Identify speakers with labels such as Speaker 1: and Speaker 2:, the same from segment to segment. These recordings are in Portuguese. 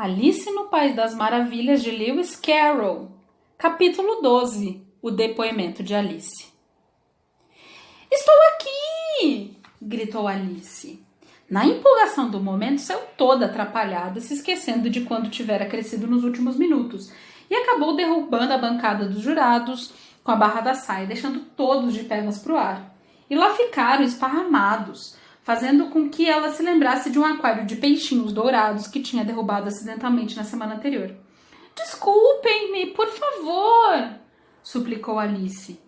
Speaker 1: Alice no País das Maravilhas de Lewis Carroll. Capítulo 12. O depoimento de Alice. Estou aqui! Gritou Alice. Na empolgação do momento, saiu toda atrapalhada, se esquecendo de quando tivera crescido nos últimos minutos, e acabou derrubando a bancada dos jurados com a barra da saia, deixando todos de pernas para o ar. E lá ficaram esparramados, fazendo com que ela se lembrasse de um aquário de peixinhos dourados que tinha derrubado acidentalmente na semana anterior. Desculpem-me, por favor, suplicou Alice,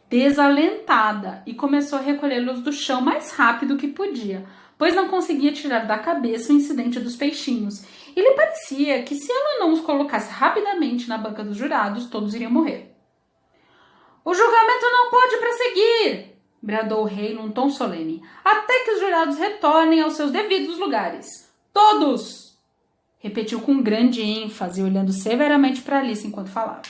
Speaker 1: desalentada, e começou a recolhê-los do chão mais rápido que podia, pois não conseguia tirar da cabeça o incidente dos peixinhos, e lhe parecia que se ela não os colocasse rapidamente na banca dos jurados, todos iriam morrer. O julgamento não pode prosseguir! Bradou o rei num tom solene, até que os jurados retornem aos seus devidos lugares. Todos! Repetiu com grande ênfase, olhando severamente para Alice enquanto falava.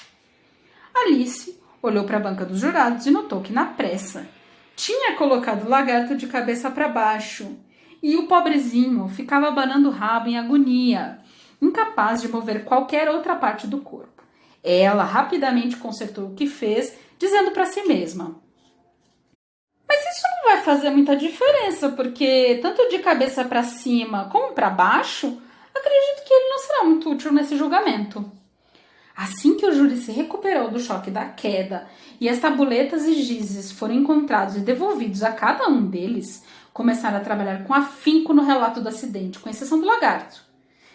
Speaker 1: Alice olhou para a banca dos jurados e notou que, na pressa, tinha colocado o lagarto de cabeça para baixo, e o pobrezinho ficava abanando o rabo em agonia, incapaz de mover qualquer outra parte do corpo. Ela rapidamente consertou o que fez, dizendo para si mesma: mas isso não vai fazer muita diferença, porque tanto de cabeça para cima como para baixo, acredito que ele não será muito útil nesse julgamento. Assim que o júri se recuperou do choque da queda e as tabuletas e gizes foram encontrados e devolvidos a cada um deles, começaram a trabalhar com afinco no relato do acidente, com exceção do lagarto,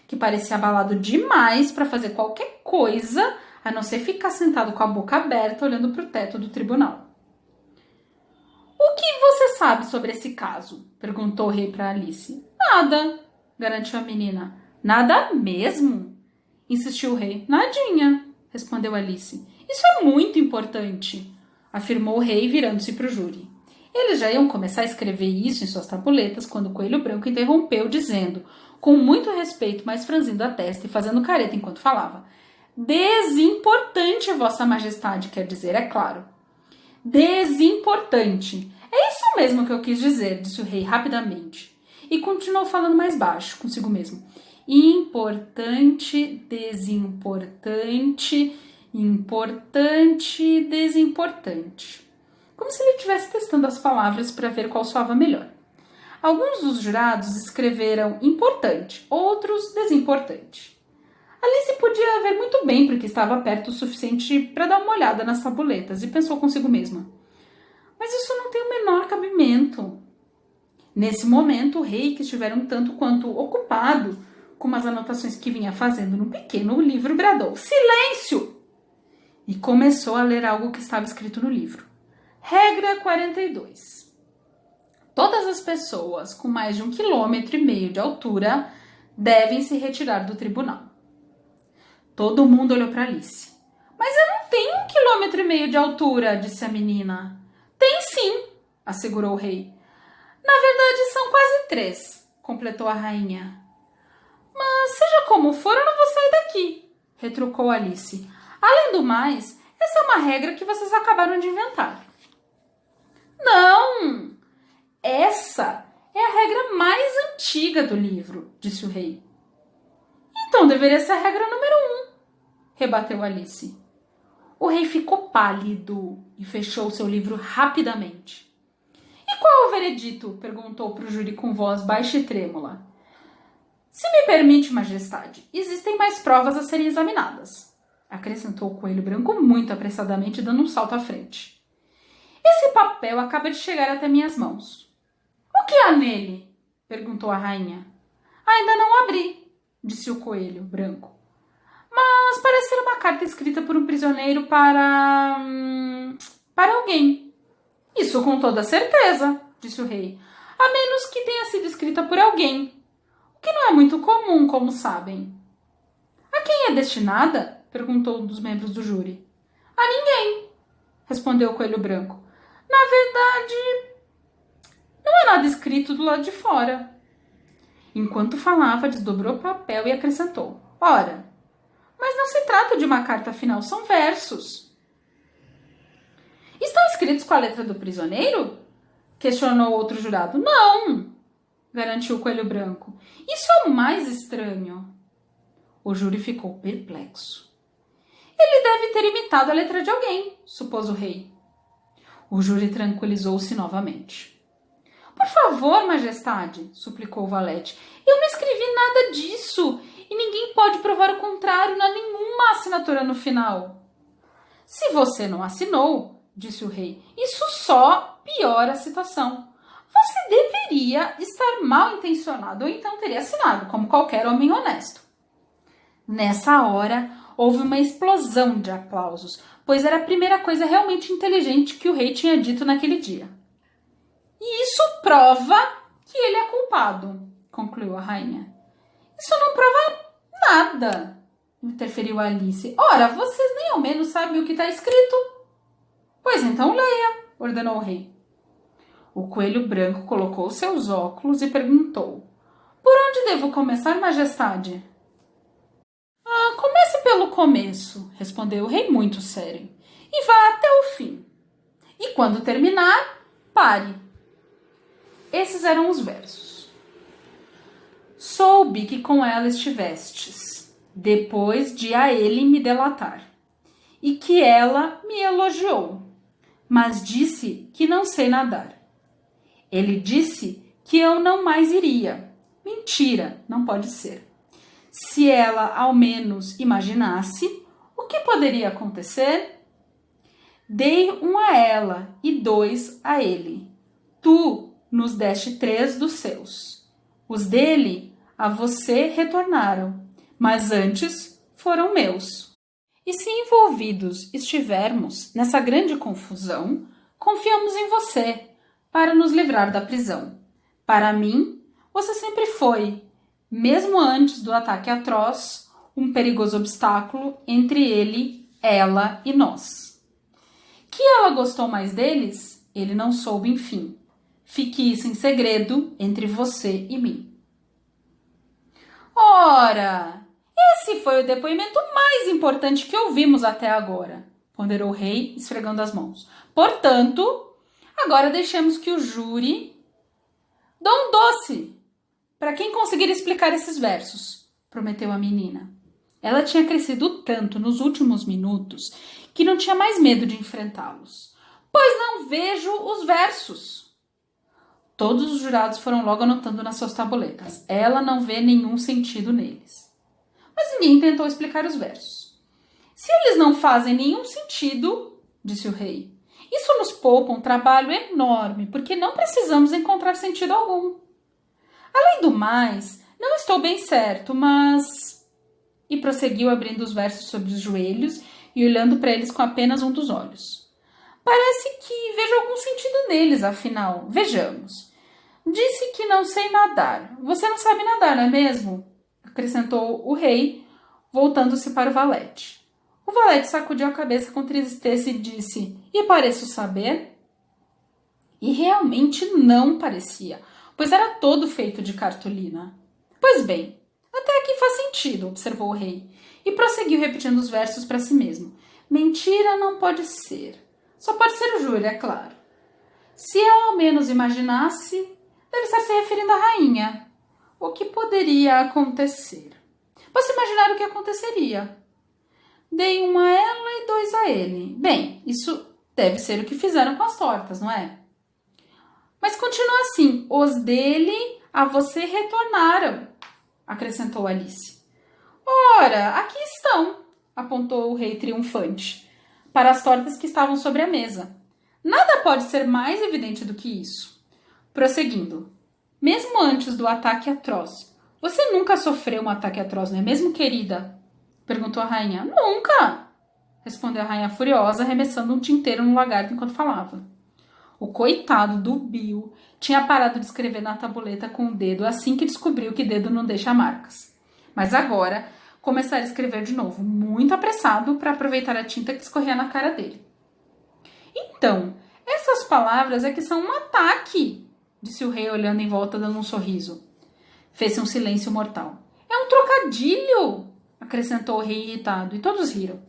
Speaker 1: que parecia abalado demais para fazer qualquer coisa, a não ser ficar sentado com a boca aberta olhando para o teto do tribunal. O que você sabe sobre esse caso? Perguntou o rei para Alice. Nada, garantiu a menina. Nada mesmo? Insistiu o rei. Nadinha, respondeu Alice. Isso é muito importante, afirmou o rei, virando-se para o júri. Eles já iam começar a escrever isso em suas tabuletas quando o coelho branco interrompeu, dizendo, com muito respeito, mas franzindo a testa e fazendo careta enquanto falava: desimportante, vossa majestade, quer dizer, é claro. Desimportante. É isso mesmo que eu quis dizer, disse o rei rapidamente. E continuou falando mais baixo, consigo mesmo. Importante, desimportante, importante, desimportante. Como se ele estivesse testando as palavras para ver qual soava melhor. Alguns dos jurados escreveram importante, outros desimportante. Alice podia ver muito bem porque estava perto o suficiente para dar uma olhada nas tabuletas e pensou consigo mesma: mas isso não tem o menor cabimento. Nesse momento, o rei, que estivera um tanto quanto ocupado com as anotações que vinha fazendo no pequeno livro, bradou: silêncio! E começou a ler algo que estava escrito no livro. Regra 42. Todas as pessoas com mais de 1,5 km de altura devem se retirar do tribunal. Todo mundo olhou para Alice. Mas eu não tenho 1,5 km de altura, disse a menina. Tem sim, assegurou o rei. Na verdade, são quase 3, completou a rainha. Mas seja como for, eu não vou sair daqui, retrucou Alice. Além do mais, essa é uma regra que vocês acabaram de inventar. Não! Essa é a regra mais antiga do livro, disse o rei. Então deveria ser a regra número 1, rebateu Alice. O rei ficou pálido e fechou seu livro rapidamente. E qual é o veredito? Perguntou para o júri com voz baixa e trêmula. Se me permite, majestade, existem mais provas a serem examinadas, acrescentou o coelho branco muito apressadamente, dando um salto à frente. Esse papel acaba de chegar até minhas mãos. O que há nele? Perguntou a rainha. Ainda não abri, disse o coelho branco. Mas parece ser uma carta escrita por um prisioneiro para alguém. Isso com toda certeza, disse o rei. A menos que tenha sido escrita por alguém. O que não é muito comum, como sabem. A quem é destinada? Perguntou um dos membros do júri. A ninguém, respondeu o coelho branco. Na verdade, não há nada escrito do lado de fora. Enquanto falava, desdobrou o papel e acrescentou. Ora, mas não se trata de uma carta, afinal, são versos. Estão escritos com a letra do prisioneiro? Questionou outro jurado. Não, garantiu o coelho branco. Isso é o mais estranho. O júri ficou perplexo. Ele deve ter imitado a letra de alguém, supôs o rei. O júri tranquilizou-se novamente. Por favor, majestade, suplicou o valete, eu não escrevi nada disso e ninguém pode provar o contrário, não há nenhuma assinatura no final. Se você não assinou, disse o rei, isso só piora a situação. Você deveria estar mal intencionado ou então teria assinado, como qualquer homem honesto. Nessa hora, houve uma explosão de aplausos, pois era a primeira coisa realmente inteligente que o rei tinha dito naquele dia. E isso prova que ele é culpado, concluiu a rainha. Isso não prova nada, interferiu Alice. Ora, vocês nem ao menos sabem o que está escrito. Pois então leia, ordenou o rei. O coelho branco colocou seus óculos e perguntou: Por onde devo começar, majestade? Comece pelo começo, respondeu o rei muito sério, e vá até o fim. E quando terminar, pare. Esses eram os versos. Soube que com ela estivestes, depois de a ele me delatar, e que ela me elogiou, mas disse que não sei nadar. Ele disse que eu não mais iria. Mentira, não pode ser. Se ela ao menos imaginasse, o que poderia acontecer? Dei um a ela e 2 a ele. Tu nos deste 3 dos seus. Os dele a você retornaram, mas antes foram meus. E se envolvidos estivermos nessa grande confusão, confiamos em você para nos livrar da prisão. Para mim, você sempre foi, mesmo antes do ataque atroz, um perigoso obstáculo entre ele, ela e nós. Que ela gostou mais deles, ele não soube, enfim. Fique isso em segredo entre você e mim. Ora, esse foi o depoimento mais importante que ouvimos até agora, ponderou o rei, esfregando as mãos. Portanto, agora deixemos que o júri dê um doce para quem conseguir explicar esses versos, prometeu a menina. Ela tinha crescido tanto nos últimos minutos que não tinha mais medo de enfrentá-los. Pois não vejo os versos. Todos os jurados foram logo anotando nas suas tabuletas. Ela não vê nenhum sentido neles. Mas ninguém tentou explicar os versos. Se eles não fazem nenhum sentido, disse o rei, isso nos poupa um trabalho enorme, porque não precisamos encontrar sentido algum. Além do mais, não estou bem certo, mas... E prosseguiu abrindo os versos sobre os joelhos e olhando para eles com apenas um dos olhos. Parece que vejo algum sentido neles, afinal. Vejamos. Disse que não sei nadar. Você não sabe nadar, não é mesmo? Acrescentou o rei, voltando-se para o valete. O valete sacudiu a cabeça com tristeza e disse, e pareço saber? E realmente não parecia, pois era todo feito de cartolina. Pois bem, até aqui faz sentido, observou o rei, e prosseguiu repetindo os versos para si mesmo. Mentira não pode ser. Só pode ser o júri, é claro. Se ela ao menos imaginasse, deve estar se referindo à rainha. O que poderia acontecer? Posso imaginar o que aconteceria. Dei 1 a ela e 2 a ele. Bem, isso deve ser o que fizeram com as tortas, não é? Mas continua assim. Os dele a você retornaram, acrescentou Alice. Ora, aqui estão, apontou o rei triunfante, para as tortas que estavam sobre a mesa. Nada pode ser mais evidente do que isso. Prosseguindo. Mesmo antes do ataque atroz. Você nunca sofreu um ataque atroz, não é mesmo, querida? Perguntou a rainha. Nunca! Respondeu a rainha furiosa, arremessando um tinteiro no lagarto enquanto falava. O coitado do Bill tinha parado de escrever na tabuleta com o dedo assim que descobriu que dedo não deixa marcas. Mas agora começara a escrever de novo, muito apressado para aproveitar a tinta que escorria na cara dele. Então, essas palavras é que são um ataque, disse o rei olhando em volta dando um sorriso. Fez-se um silêncio mortal. É um trocadilho, acrescentou o rei irritado, e todos riram.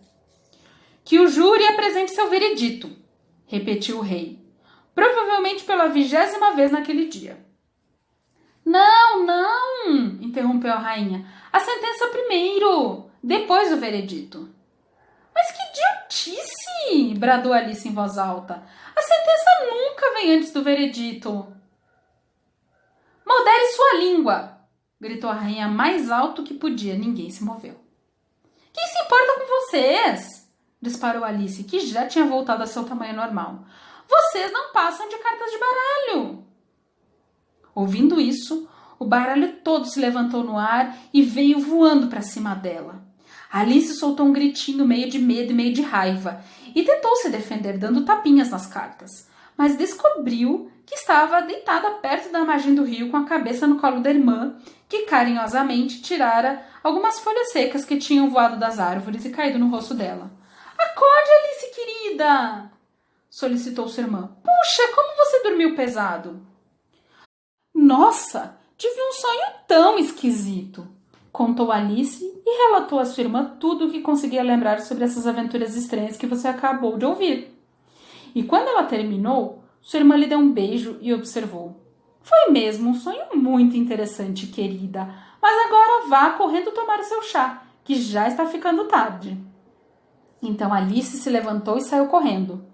Speaker 1: Que o júri apresente seu veredito, repetiu o rei, provavelmente pela 20ª vez naquele dia. Não, interrompeu a rainha. A sentença primeiro, depois o veredito. Mas que idiotice! Bradou Alice em voz alta. A sentença nunca vem antes do veredito. Modere sua língua! Gritou a rainha mais alto que podia. Ninguém se moveu. Quem se importa com vocês? Disparou Alice, que já tinha voltado a seu tamanho normal. Vocês não passam de cartas de baralho. Ouvindo isso, o baralho todo se levantou no ar e veio voando para cima dela. Alice soltou um gritinho meio de medo e meio de raiva e tentou se defender dando tapinhas nas cartas, mas descobriu que estava deitada perto da margem do rio com a cabeça no colo da irmã, que carinhosamente tirara algumas folhas secas que tinham voado das árvores e caído no rosto dela. Acorde, Alice, querida! Solicitou sua irmã. Puxa, como você dormiu pesado? Nossa, tive um sonho tão esquisito, contou Alice e relatou à sua irmã tudo o que conseguia lembrar sobre essas aventuras estranhas que você acabou de ouvir. E quando ela terminou, sua irmã lhe deu um beijo e observou. Foi mesmo um sonho muito interessante, querida, mas agora vá correndo tomar o seu chá, que já está ficando tarde. Então Alice se levantou e saiu correndo.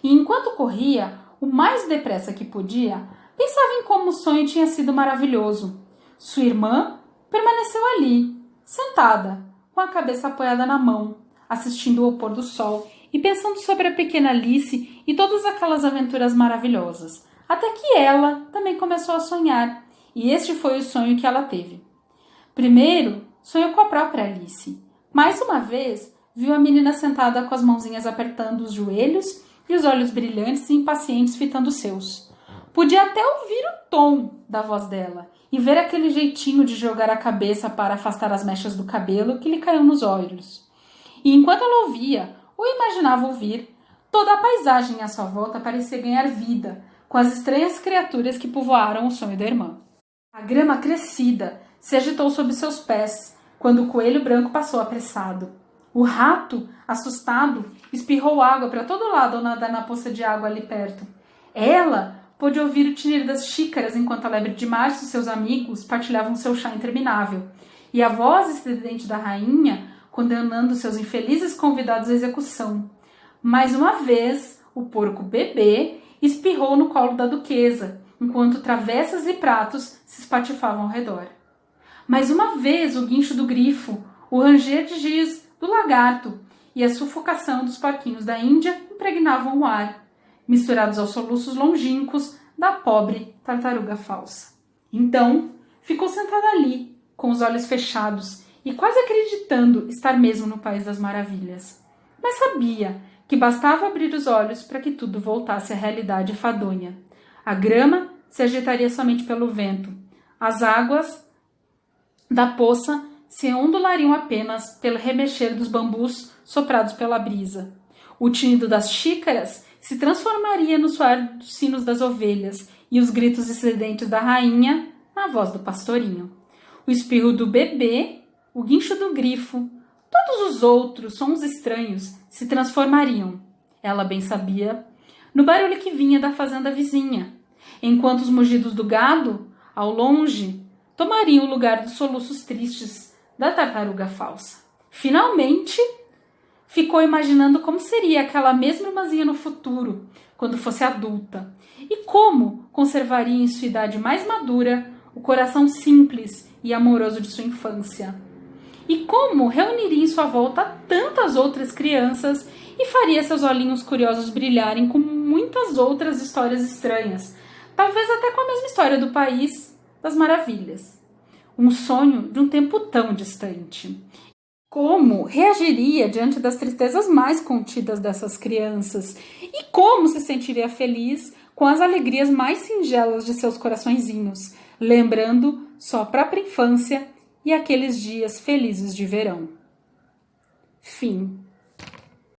Speaker 1: E enquanto corria, o mais depressa que podia, pensava em como o sonho tinha sido maravilhoso. Sua irmã permaneceu ali, sentada, com a cabeça apoiada na mão, assistindo ao pôr do sol e pensando sobre a pequena Alice e todas aquelas aventuras maravilhosas, até que ela também começou a sonhar, e este foi o sonho que ela teve. Primeiro, sonhou com a própria Alice. Mais uma vez, viu a menina sentada com as mãozinhas apertando os joelhos e os olhos brilhantes e impacientes fitando os seus. Podia até ouvir o tom da voz dela e ver aquele jeitinho de jogar a cabeça para afastar as mechas do cabelo que lhe caíam nos olhos. E enquanto ela ouvia, ou imaginava ouvir, toda a paisagem à sua volta parecia ganhar vida, com as estranhas criaturas que povoaram o sonho da irmã. A grama crescida se agitou sob seus pés, quando o coelho branco passou apressado. O rato, assustado, espirrou água para todo lado ao nadar na poça de água ali perto. Ela pôde ouvir o tinir das xícaras enquanto a lebre de Márcio e seus amigos partilhavam seu chá interminável, e a voz estridente da rainha condenando seus infelizes convidados à execução. Mais uma vez, o porco bebê espirrou no colo da duquesa, enquanto travessas e pratos se espatifavam ao redor. Mais uma vez, o guincho do grifo, o ranger de giz do lagarto e a sufocação dos porquinhos da Índia impregnavam o ar, misturados aos soluços longínquos da pobre tartaruga falsa. Então, ficou sentada ali, com os olhos fechados e quase acreditando estar mesmo no País das Maravilhas. Mas sabia que bastava abrir os olhos para que tudo voltasse à realidade fadonha. A grama se agitaria somente pelo vento. As águas da poça se ondulariam apenas pelo remexer dos bambus soprados pela brisa. O tinido das xícaras se transformaria no soar dos sinos das ovelhas e os gritos estridentes da rainha na voz do pastorinho. O espirro do bebê, o guincho do grifo, todos os outros sons estranhos se transformariam, ela bem sabia, no barulho que vinha da fazenda vizinha, enquanto os mugidos do gado, ao longe, tomariam o lugar dos soluços tristes da tartaruga falsa. Finalmente, ficou imaginando como seria aquela mesma irmãzinha no futuro, quando fosse adulta, e como conservaria em sua idade mais madura o coração simples e amoroso de sua infância. E como reuniria em sua volta tantas outras crianças e faria seus olhinhos curiosos brilharem com muitas outras histórias estranhas, talvez até com a mesma história do País das Maravilhas. Um sonho de um tempo tão distante. Como reagiria diante das tristezas mais contidas dessas crianças e como se sentiria feliz com as alegrias mais singelas de seus coraçõezinhos, lembrando sua própria infância e aqueles dias felizes de verão. Fim.